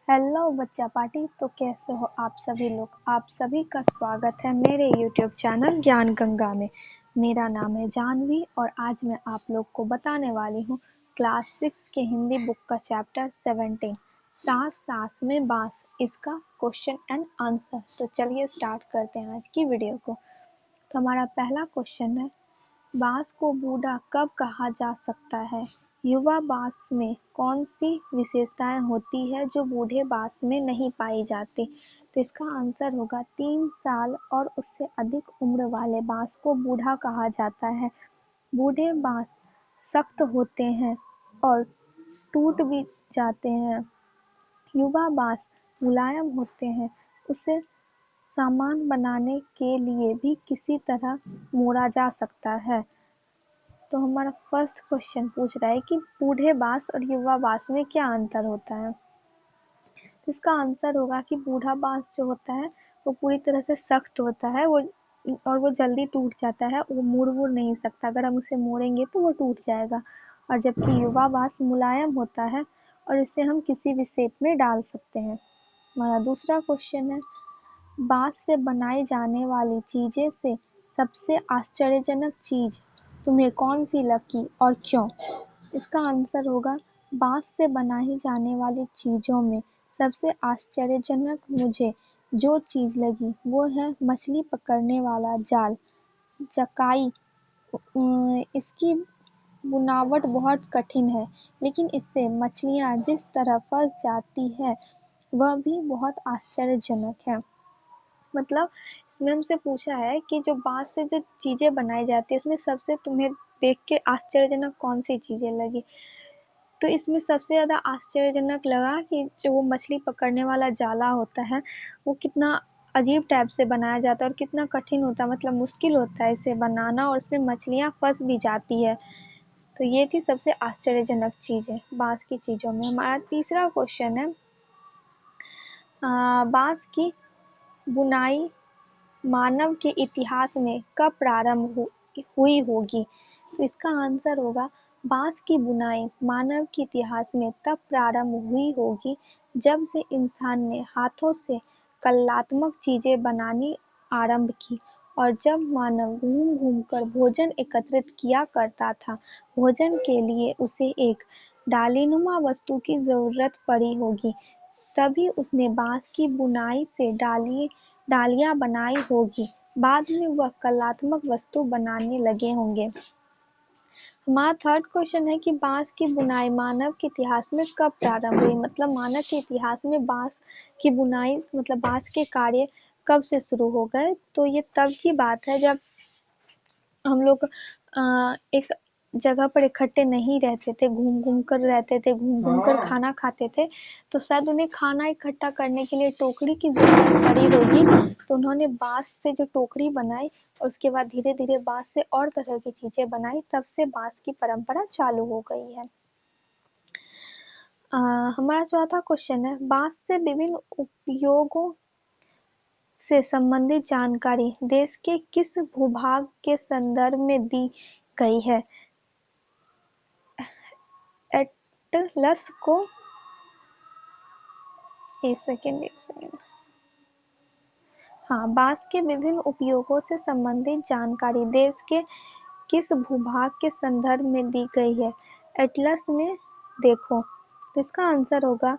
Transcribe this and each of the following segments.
Hello बच्चा party. तो कैसे हो आप सभी लोग। आप सभी का स्वागत है मेरे यूट्यूब चैनल ज्ञान गंगा में। मेरा नाम है जानवी और आज मैं आप लोग को बताने वाली हूँ क्लास 6 के हिंदी बुक का चैप्टर 17 सास सास में बांस, इसका क्वेश्चन एंड आंसर। तो चलिए स्टार्ट करते हैं आज की वीडियो को। तो हमारा पहला क्वेश्चन है, बांस को बूढ़ा कब कहा जा सकता है? युवा बांस में कौन सी विशेषताएं होती है जो बूढ़े बांस में नहीं पाई जाती? तो इसका आंसर होगा 3 साल और उससे अधिक उम्र वाले बांस को बूढ़ा कहा जाता है। बूढ़े बांस सख्त होते हैं और टूट भी जाते हैं। युवा बांस मुलायम होते हैं, उसे सामान बनाने के लिए भी किसी तरह मोड़ा जा सकता है। तो हमारा फर्स्ट क्वेश्चन पूछ रहा है कि बूढ़े बांस और युवा बांस में क्या अंतर होता है। तो इसका आंसर होगा कि बूढ़ा बांस जो होता है वो पूरी तरह से सख्त होता है, वो जल्दी टूट जाता है, वो मुड़ नहीं सकता। अगर हम उसे मोड़ेंगे तो वो टूट जाएगा। और जबकि युवा बांस मुलायम होता है और इसे हम किसी भी शेप में डाल सकते हैं। हमारा दूसरा क्वेश्चन है, बांस से बनाई जाने वाली चीजें से सबसे आश्चर्यजनक चीज तुम्हें कौन सी लगी और क्यों? इसका आंसर होगा, बांस से बनाई जाने वाली चीजों में सबसे आश्चर्यजनक मुझे जो चीज लगी वो है मछली पकड़ने वाला जाल, जकाई। इसकी बुनावट बहुत कठिन है, लेकिन इससे मछलियां जिस तरह फंस जाती है वह भी बहुत आश्चर्यजनक है। मतलब इसमें हमसे पूछा है कि जो बांस से जो चीजें बनाई जाती है उसमें सबसे तुम्हें देख के आश्चर्यजनक कौन सी चीजें लगी? तो इसमें सबसे ज्यादा आश्चर्यजनक लगा कि जो वो मछली पकड़ने वाला जाला होता है वो कितना अजीब टाइप से बनाया जाता है और कितना कठिन होता है, मतलब मुश्किल होता है इसे बनाना और उसमें मछलियां फंस भी जाती है। तो ये थी सबसे आश्चर्यजनक चीजें बांस की चीजों में। हमारा तीसरा क्वेश्चन है, बांस की बुनाई मानव के इतिहास में कब प्रारंभ हुई होगी? तो इसका आंसर होगा, बांस की बुनाई मानव के इतिहास में तब प्रारंभ हुई होगी जब से इंसान ने हाथों से कलात्मक चीजें बनानी आरंभ की और जब मानव घूम घूम कर भोजन एकत्रित किया करता था। भोजन के लिए उसे एक डालीनुमा वस्तु की जरूरत पड़ी होगी, तभी उसने बांस की बुनाई से डालियां बनाई होगी। बाद में वह कलात्मक वस्तु बनाने लगे होंगे। हमारा थर्ड क्वेश्चन है कि बांस की बुनाई मानव के इतिहास में कब प्रारंभ हुई? मतलब मानव के इतिहास में बांस की बुनाई मतलब बांस के कार्य कब से शुरू हो गए? तो ये तब की बात है जब हम लोग एक जगह पर इकट्ठे नहीं रहते थे, घूम घूम कर रहते थे, घूम घूम कर खाना खाते थे। तो शायद उन्हें खाना इकट्ठा करने के लिए टोकरी की जरूरत पड़ी होगी, तो उन्होंने बांस से जो टोकरी बनाई और उसके बाद धीरे धीरे बांस से और तरह की चीजें बनाई, तब से बांस की परंपरा चालू हो गई है। हमारा चौथा क्वेश्चन है, बांस से विभिन्न उपयोगों से संबंधित जानकारी देश के किस भूभाग के संदर्भ में दी गई है? एटलस को एक सेकेंड हाँ, बांस के विभिन्न उपयोगों से संबंधित जानकारी देश के किस भूभाग के संदर्भ में दी गई है? एटलस में देखो। तो इसका आंसर होगा,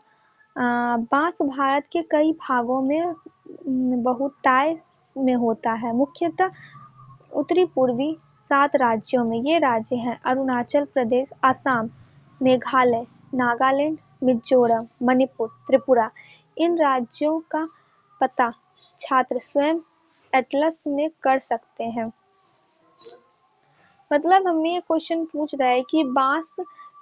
बांस भारत के कई भागों में बहुतायत में होता है, मुख्यतः उत्तरी पूर्वी 7 राज्यों में। ये राज्य हैं अरुणाचल प्रदेश, असम, मेघालय, नागालैंड, मिजोरम, मणिपुर, त्रिपुरा। इन राज्यों का पता छात्र स्वयं एटलस में कर सकते हैं। मतलब हमें ये क्वेश्चन पूछ रहा है कि बांस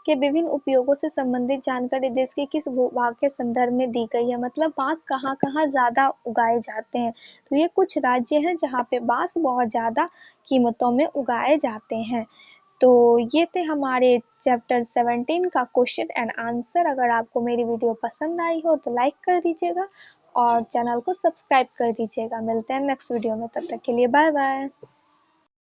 के विभिन्न उपयोगों से संबंधित जानकारी देश के किस भूभाग के संदर्भ में दी गई है। मतलब बांस कहाँ कहाँ ज्यादा उगाए जाते हैं। तो ये कुछ राज्य हैं जहाँ पे बांस बहुत ज्यादा कीमतों में उगाए जाते हैं। तो ये थे हमारे चैप्टर 17 का क्वेश्चन एंड आंसर। अगर आपको मेरी वीडियो पसंद आई हो तो लाइक कर दीजिएगा और चैनल को सब्सक्राइब कर दीजिएगा। मिलते हैं नेक्स्ट वीडियो में, तब तक के लिए बाय बाय।